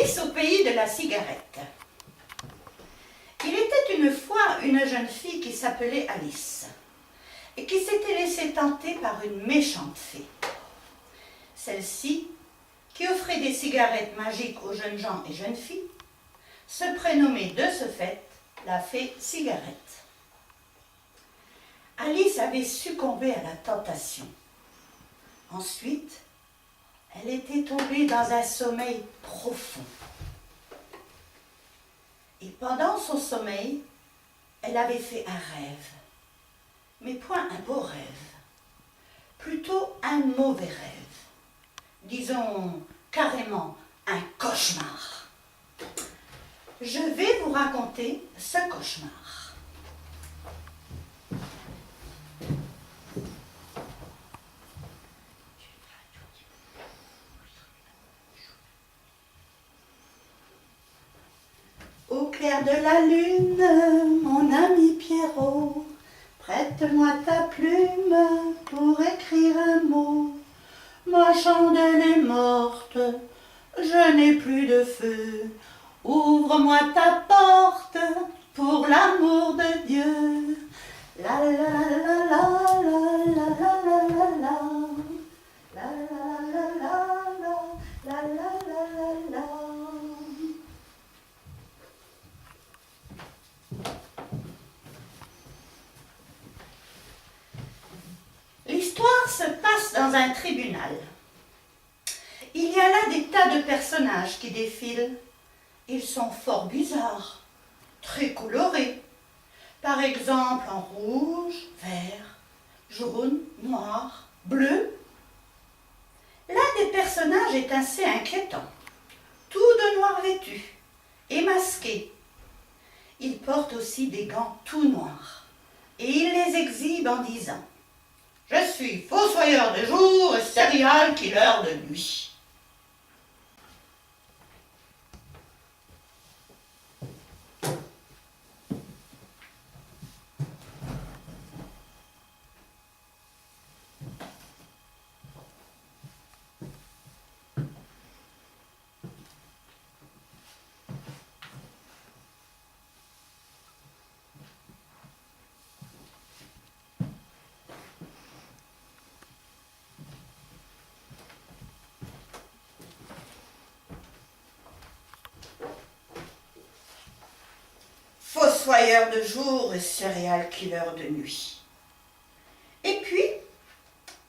Alice au pays de la cigarette. Il était une fois une jeune fille qui s'appelait Alice et qui s'était laissée tenter par une méchante fée. Celle-ci, qui offrait des cigarettes magiques aux jeunes gens et jeunes filles, se prénommait de ce fait la fée cigarette. Alice avait succombé à la tentation. Ensuite, elle était tombée dans un sommeil profond. Et pendant son sommeil, elle avait fait un rêve. Mais point un beau rêve, plutôt un mauvais rêve. Disons carrément un cauchemar. Je vais vous raconter ce cauchemar. Au clair de la lune, mon ami Pierrot, prête-moi ta plume pour écrire un mot. Ma chandelle est morte, je n'ai plus de feu. Ouvre-moi ta porte pour l'amour de Dieu. La la la la la la la la la la. La la la la la la la. L'histoire se passe dans un tribunal. Il y a là des tas de personnages qui défilent. Ils sont fort bizarres, très colorés. Par exemple en rouge, vert, jaune, noir, bleu. L'un des personnages est assez inquiétant, tout de noir vêtu et masqué. Il porte aussi des gants tout noirs et il les exhibe en disant « Je suis fossoyeur de jour et serial killer de nuit. » Fossoyeur de jour et serial killer de nuit. Et puis,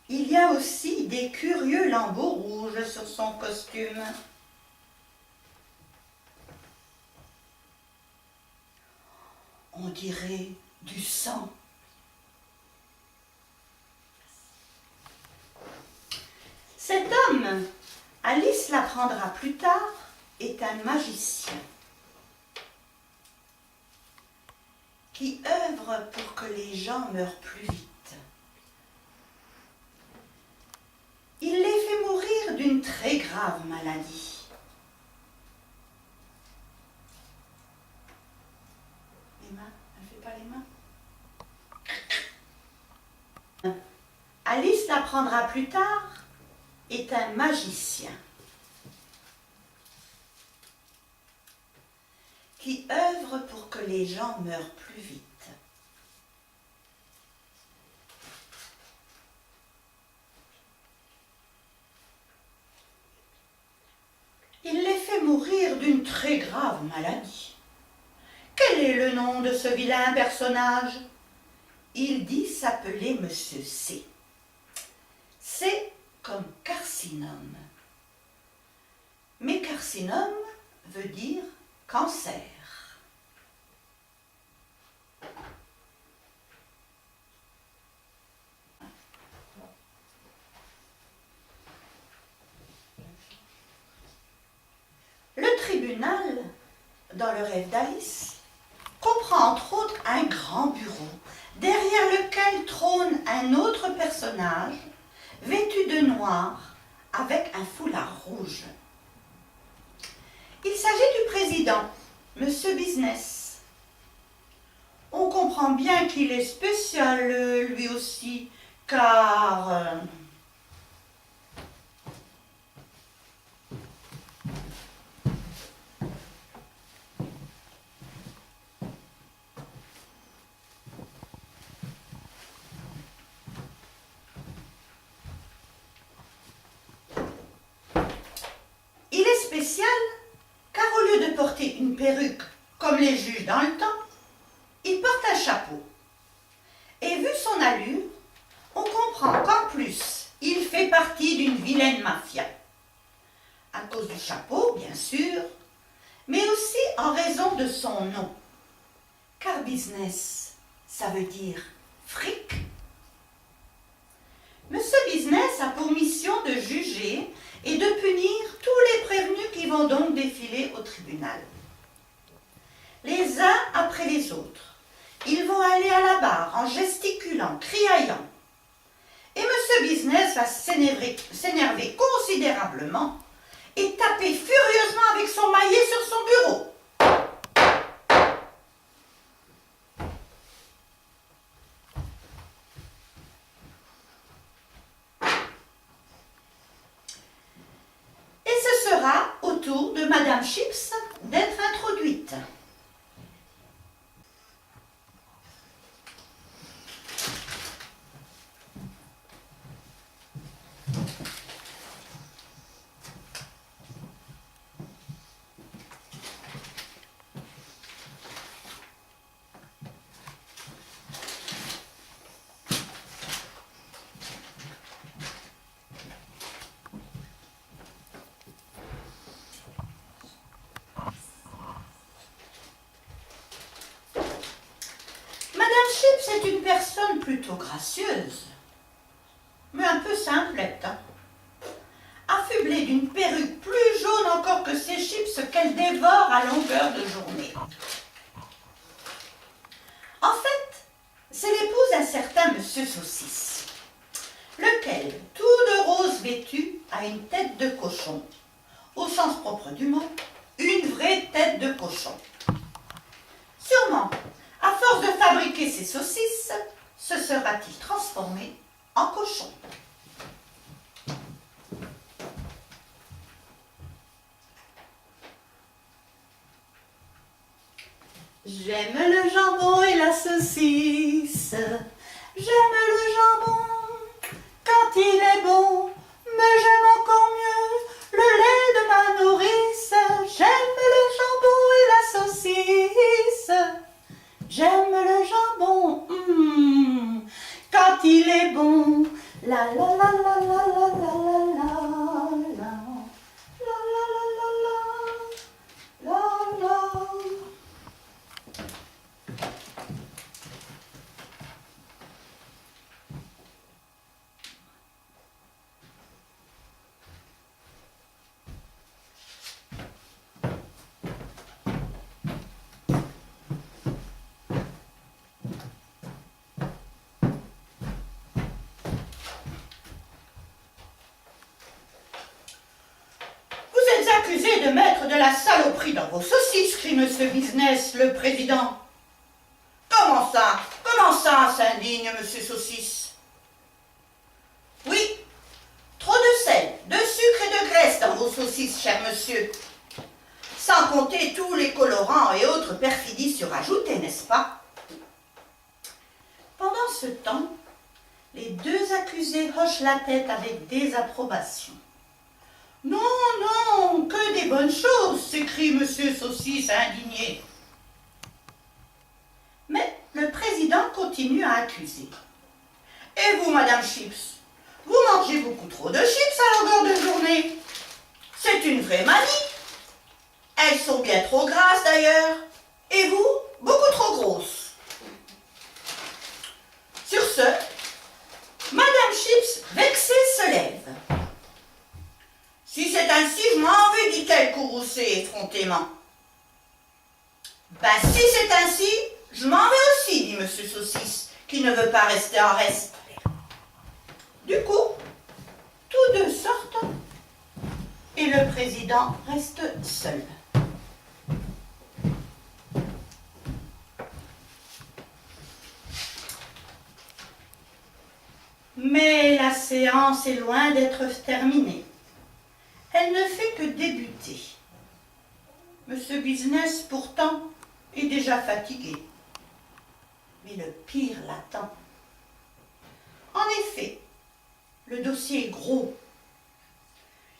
il y a aussi des curieux lambeaux rouges sur son costume. On dirait du sang. Cet homme, Alice l'apprendra plus tard, est un magicien qui œuvre pour que les gens meurent plus vite. Il les fait mourir d'une très grave maladie. Les mains, elle ne fait pas les mains. Alice l'apprendra plus tard, est un magicien qui œuvre pour que les gens meurent plus vite. Il les fait mourir d'une très grave maladie. Quel est le nom de ce vilain personnage? Il dit s'appeler Monsieur C. C comme carcinome. Mais carcinome veut dire cancer. Le tribunal, dans le rêve d'Alice, comprend entre autres un grand bureau, derrière lequel trône un autre personnage, vêtu de noir, avec un foulard rouge. Il s'agit du président, Monsieur Business. On comprend bien qu'il est spécial, lui aussi, car... spécial, car au lieu de porter une perruque comme les juges dans le temps, il porte un chapeau. Et vu son allure, on comprend qu'en plus, il fait partie d'une vilaine mafia. À cause du chapeau, bien sûr, mais aussi en raison de son nom. Car business, ça veut dire fric. Monsieur Business a pour mission de juger et de punir tous les prévenus qui vont donc défiler au tribunal. Les uns après les autres, ils vont aller à la barre en gesticulant, criaillant. Et Monsieur Business va s'énerver considérablement et taper furieusement avec son maillet sur son bureau. Et ce sera au tour de Madame Chips d'être introduite. C'est une personne plutôt gracieuse, mais un peu simplette, affublée d'une perruque plus jaune encore que ses chips qu'elle dévore à longueur de journée. En fait, c'est l'épouse d'un certain Monsieur Saucisse, lequel, tout de rose vêtu, a une tête de cochon, au sens propre du mot, une vraie tête de cochon. Sûrement, à force de fabriquer ses saucisses, se sera-t-il transformé en cochon. J'aime le jambon et la saucisse, j'aime le jambon quand il est bon, mais j'aime encore mieux le lait de ma nourrice. J'aime le jambon et la saucisse. J'aime le jambon, quand il est bon. La la la la la la la la la la la la la la. Accusé de mettre de la saloperie dans vos saucisses, crie Monsieur Business, le président. Comment ça s'indigne Monsieur Saucisse? Oui, trop de sel, de sucre et de graisse dans vos saucisses, cher monsieur. Sans compter tous les colorants et autres perfidies surajoutées, n'est-ce pas? Pendant ce temps, les deux accusés hochent la tête avec désapprobation. Non, non, que des bonnes choses, s'écrie Monsieur Saucisse indigné. Mais le président continue à accuser. Et vous, Madame Chips, vous mangez beaucoup trop de chips à longueur de journée. C'est une vraie manie. Elles sont bien trop grasses d'ailleurs. Et vous, beaucoup trop grosses. Sur ce, Madame Chips, vexée, se lève. Si c'est ainsi, je m'en vais, dit-elle courroucée effrontément. Ben si c'est ainsi, je m'en vais aussi, dit Monsieur Saucisse, qui ne veut pas rester en reste. Du coup, tous deux sortent et le président reste seul. Mais la séance est loin d'être terminée. Elle ne fait que débuter. Monsieur Business, pourtant, est déjà fatigué. Mais le pire l'attend. En effet, le dossier est gros.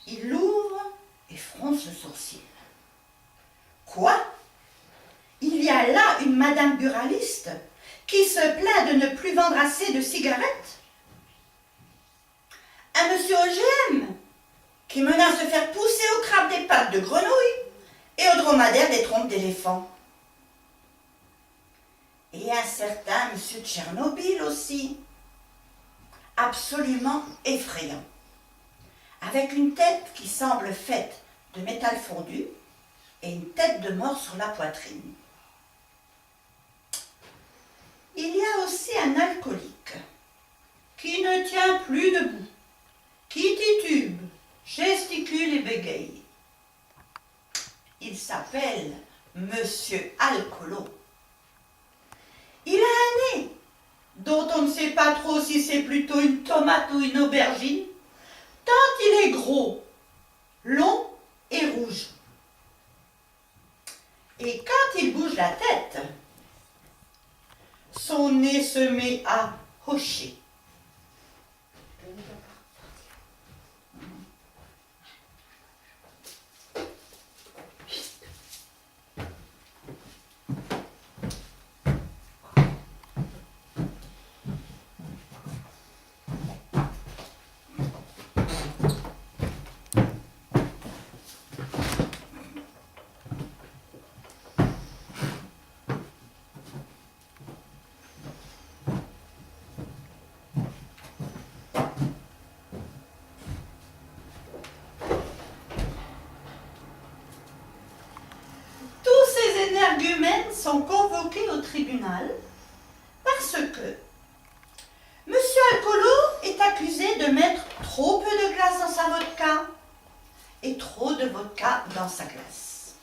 Il l'ouvre et fronce le sourcil. Quoi? Il y a là une madame buraliste qui se plaint de ne plus vendre assez de cigarettes? Un monsieur OGM qui menace de faire pousser au crabe des pattes de grenouille et au dromadaire des trompes d'éléphant. Et un certain monsieur Tchernobyl aussi, absolument effrayant, avec une tête qui semble faite de métal fondu et une tête de mort sur la poitrine. Il y a aussi un alcoolique qui ne tient plus debout, qui titube, gesticule et bégaye. Il s'appelle Monsieur Alcoolo. Il a un nez dont on ne sait pas trop si c'est plutôt une tomate ou une aubergine, tant il est gros, long et rouge. Et quand il bouge la tête, son nez se met à hocher. Énergumènes sont convoqués au tribunal parce que M. Alcoolo est accusé de mettre trop peu de glace dans sa vodka et trop de vodka dans sa glace.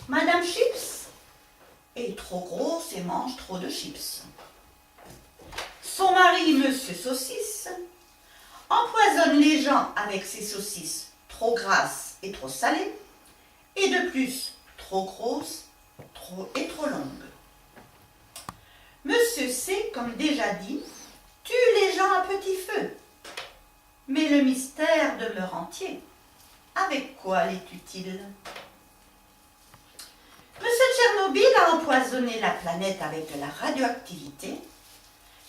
Madame Chips est trop grosse et mange trop de chips. Son mari, M. Saucisse, empoisonne les gens avec ses saucisses trop grasses et trop salées, et de plus trop grosse et trop longue. Monsieur C, comme déjà dit, tue les gens à petit feu. Mais le mystère demeure entier. Avec quoi les tue-t-il? Monsieur Tchernobyl a empoisonné la planète avec de la radioactivité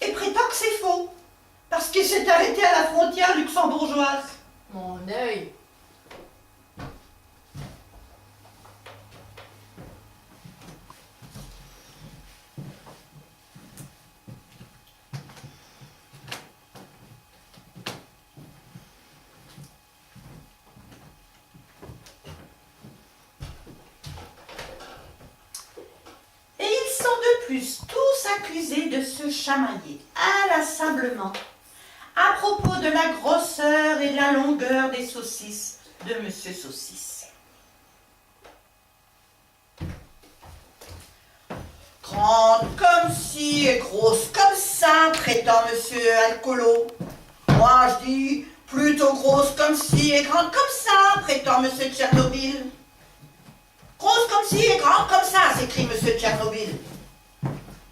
et prétend que c'est faux, parce qu'il s'est arrêté à la frontière luxembourgeoise. Mon œil! Tous accusés de se chamailler inlassablement à propos de la grosseur et de la longueur des saucisses de Monsieur Saucisse. Grande comme ci et grosse comme ça, prétend Monsieur Alcoolo. Moi je dis plutôt grosse comme ci et grande comme ça, prétend Monsieur Tchernobyl. Grosse comme ci et grande comme ça, s'écrie Monsieur Tchernobyl.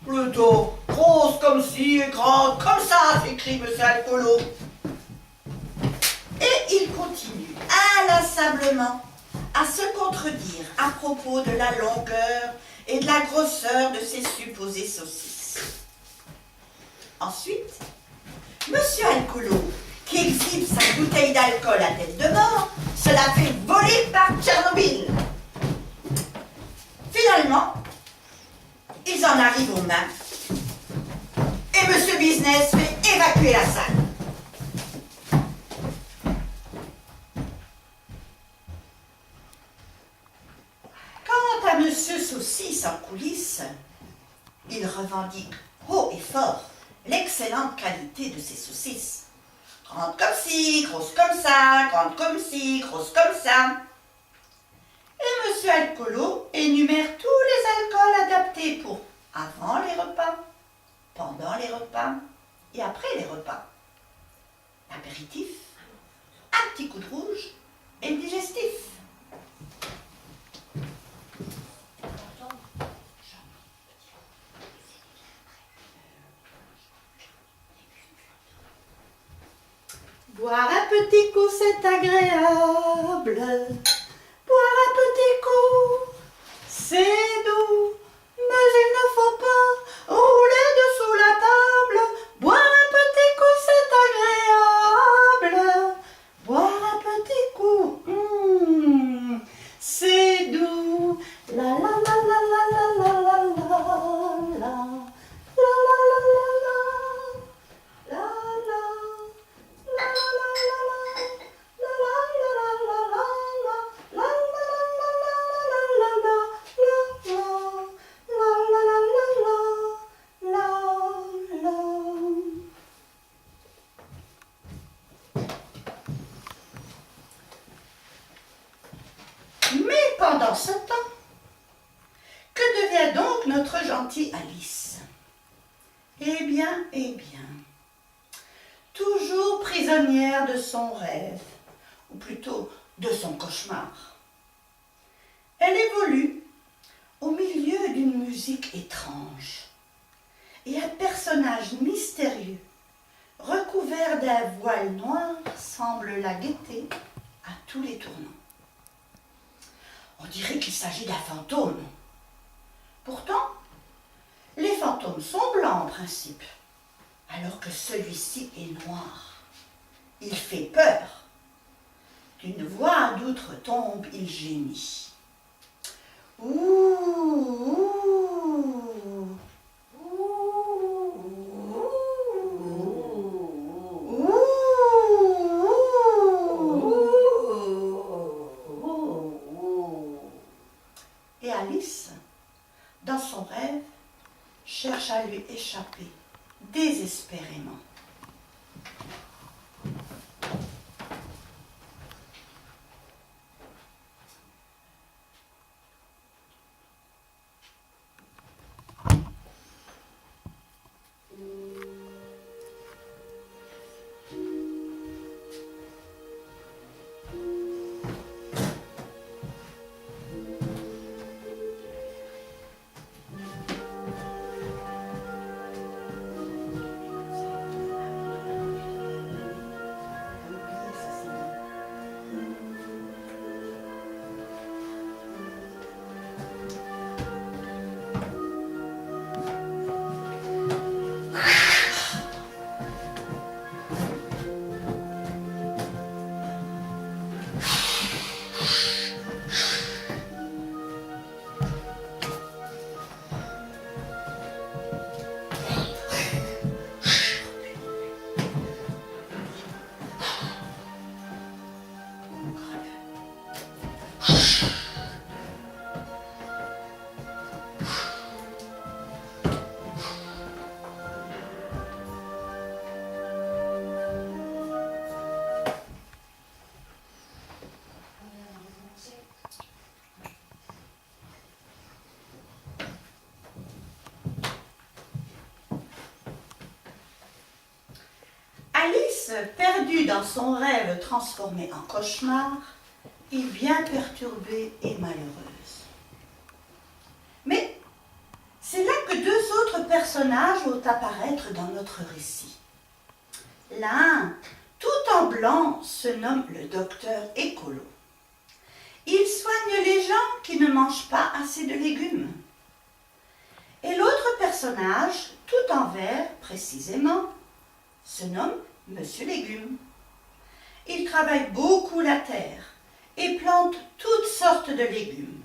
Plutôt grosse comme ci et grande comme ça, s'écrie M. Alcoolo. Et il continue inlassablement à se contredire à propos de la longueur et de la grosseur de ses supposées saucisses. Ensuite, M. Alcoolo, qui exhibe sa bouteille d'alcool à tête de mort, se la fait voler par Tchernobyl. Finalement, ils en arrivent aux mains et M. Business fait évacuer la salle. Quant à M. Saucisse en coulisses, il revendique haut et fort l'excellente qualité de ses saucisses. Grande comme ci, grosse comme ça, grande comme ci, grosse comme ça. Et M. Alcoolo énumère tous les alcools adaptés pour avant les repas, pendant les repas et après les repas. L'apéritif, un petit coup de rouge et le digestif. Boire un petit coup, c'est agréable. Boire un petit coup, c'est doux. Mais il ne faut pas rouler dessous la table. Boire un petit coup, c'est agréable. Boire un petit coup, c'est doux. La la la la la la la la la la. La la la la la. La la. Mais pendant ce temps, que devient donc notre gentille Alice? Eh bien, toujours prisonnière de son rêve, ou plutôt de son cauchemar. Elle évolue au milieu d'une musique étrange, et un personnage mystérieux, recouvert d'un voile noir, semble la guetter à tous les tournants. On dirait qu'il s'agit d'un fantôme. Pourtant, les fantômes sont blancs en principe, alors que celui-ci est noir. Il fait peur. D'une voix d'outre-tombe, il gémit. Ouh, ouh, et Alice, dans son rêve, cherche à lui échapper désespérément. Alice, perdue dans son rêve transformé en cauchemar, est bien perturbée et malheureuse. Mais c'est là que deux autres personnages vont apparaître dans notre récit. L'un, tout en blanc, se nomme le docteur Écolo. Il soigne les gens qui ne mangent pas assez de légumes. Et l'autre personnage, tout en vert précisément, se nomme Monsieur Légume. Il travaille beaucoup la terre et plante toutes sortes de légumes.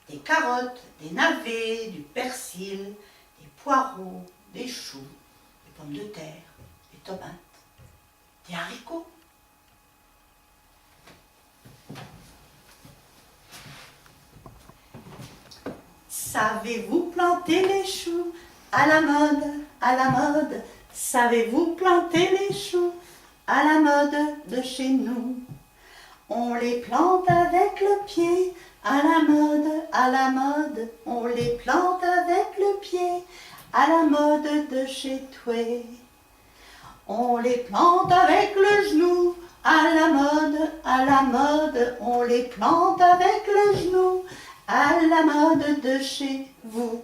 Des carottes, des navets, du persil, des poireaux, des choux, des pommes de terre, des tomates, des haricots. Savez-vous planter les choux à la mode, à la mode? Savez-vous planter les choux à la mode de chez nous? On les plante avec le pied, à la mode, on les plante avec le pied, à la mode de chez toi. On les plante avec le genou, à la mode, on les plante avec le genou, à la mode de chez vous.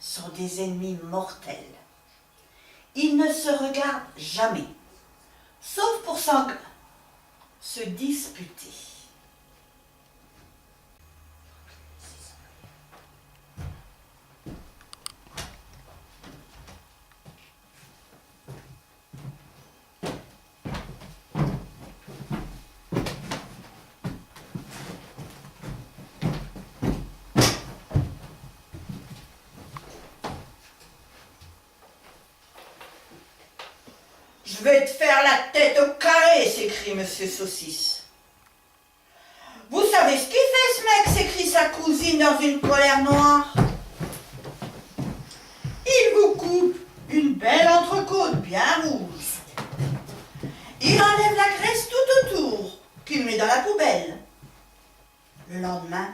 sont des ennemis mortels. Ils ne se regardent jamais, sauf pour se disputer. « Je vais te faire la tête au carré !» s'écrie Monsieur Saucisse. « Vous savez ce qu'il fait, ce mec ?» s'écrie sa cousine dans une colère noire. « Il vous coupe une belle entrecôte bien rouge. Il enlève la graisse tout autour, qu'il met dans la poubelle. Le lendemain,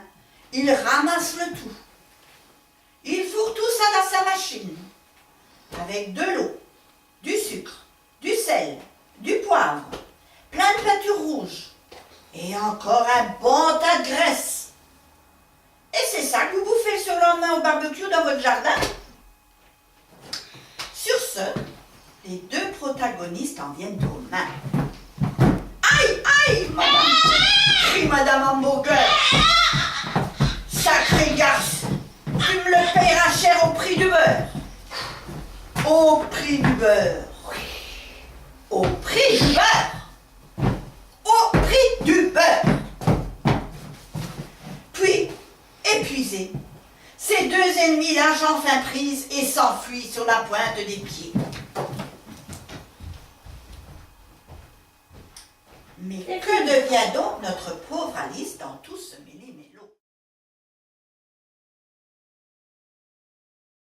il ramasse le tout. Il fourre tout ça dans sa machine, avec de l'eau, du sucre, du sel, du poivre, plein de peinture rouge et encore un bon tas de graisse. Et c'est ça que vous bouffez le lendemain au barbecue dans votre jardin. Sur ce, les deux protagonistes en viennent aux mains. Aïe, aïe, madame, crie madame Hamburger. Sacré garce, tu me le payeras cher au prix du beurre. Au prix du beurre. Au prix du beurre. Au prix du beurre. Puis, épuisés, ces deux ennemis lâchent enfin prise et s'enfuient sur la pointe des pieds. Mais que devient donc notre pauvre Alice dans tout ce